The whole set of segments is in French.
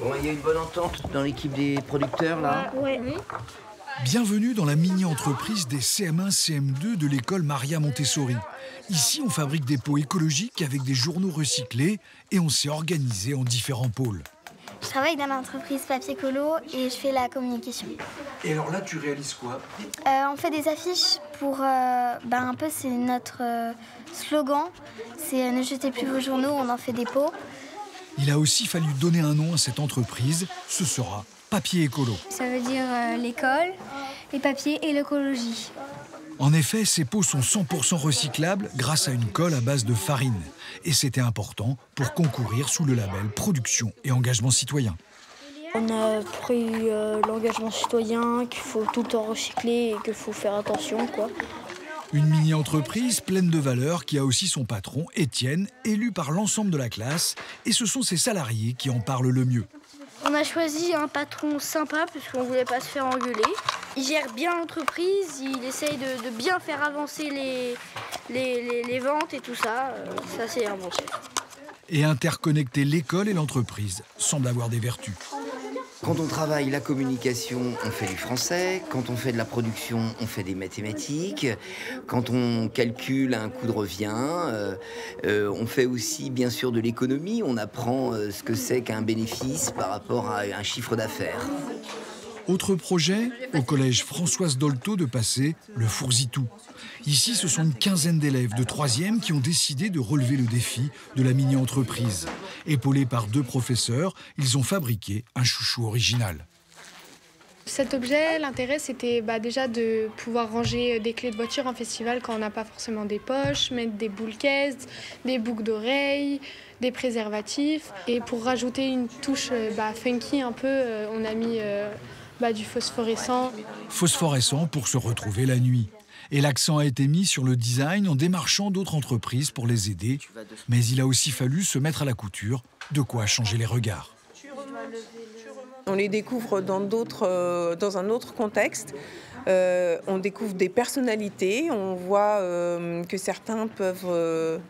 Bon, il y a une bonne entente dans l'équipe des producteurs, là? Ouais. Bienvenue dans la mini-entreprise des CM1, CM2 de l'école Maria Montessori. Ici, on fabrique des pots écologiques avec des journaux recyclés et on s'est organisé en différents pôles. Je travaille dans l'entreprise Papier Colo et je fais la communication. Et alors là, tu réalises quoi? On fait des affiches pour... un peu, c'est notre slogan. C'est ne jetez plus vos journaux, on en fait des pots. Il a aussi fallu donner un nom à cette entreprise. Ce sera Papier Écolo. Ça veut dire l'école, les papiers et l'écologie. En effet, ces pots sont 100% recyclables grâce à une colle à base de farine. Et c'était important pour concourir sous le label Production et Engagement Citoyen. On a pris l'engagement citoyen, qu'il faut tout le temps recycler et qu'il faut faire attention, quoi. Une mini-entreprise pleine de valeurs qui a aussi son patron, Étienne, élu par l'ensemble de la classe. Et ce sont ses salariés qui en parlent le mieux. On a choisi un patron sympa parce qu'on ne voulait pas se faire engueuler. Il gère bien l'entreprise, il essaye de bien faire avancer les ventes et tout ça. Ça, c'est un bon chef. Et interconnecter l'école et l'entreprise semble avoir des vertus. Quand on travaille la communication, on fait du français. Quand on fait de la production, on fait des mathématiques. Quand on calcule un coût de revient, on fait aussi bien sûr de l'économie. On apprend ce que c'est qu'un bénéfice par rapport à un chiffre d'affaires. Autre projet, au collège Françoise Dolto de Passé, le Fourzitou. Ici, ce sont une quinzaine d'élèves de 3e qui ont décidé de relever le défi de la mini-entreprise. Épaulés par 2 professeurs, ils ont fabriqué un chouchou original. Cet objet, l'intérêt, c'était déjà de pouvoir ranger des clés de voiture en festival quand on n'a pas forcément des poches, mettre des boules caisses, des boucles d'oreilles, des préservatifs. Et pour rajouter une touche funky un peu, on a mis du phosphorescent. Phosphorescent pour se retrouver la nuit. Et l'accent a été mis sur le design en démarchant d'autres entreprises pour les aider. Mais il a aussi fallu se mettre à la couture, de quoi changer les regards. On les découvre dans un autre contexte. On découvre des personnalités. On voit que certains peuvent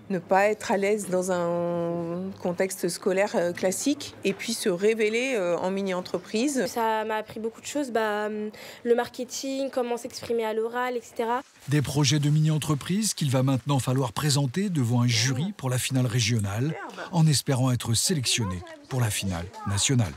ne pas être à l'aise dans un contexte scolaire classique et puis se révéler en mini-entreprise. Ça m'a appris beaucoup de choses, le marketing, comment s'exprimer à l'oral, etc. Des projets de mini-entreprise qu'il va maintenant falloir présenter devant un jury pour la finale régionale, en espérant être sélectionné pour la finale nationale.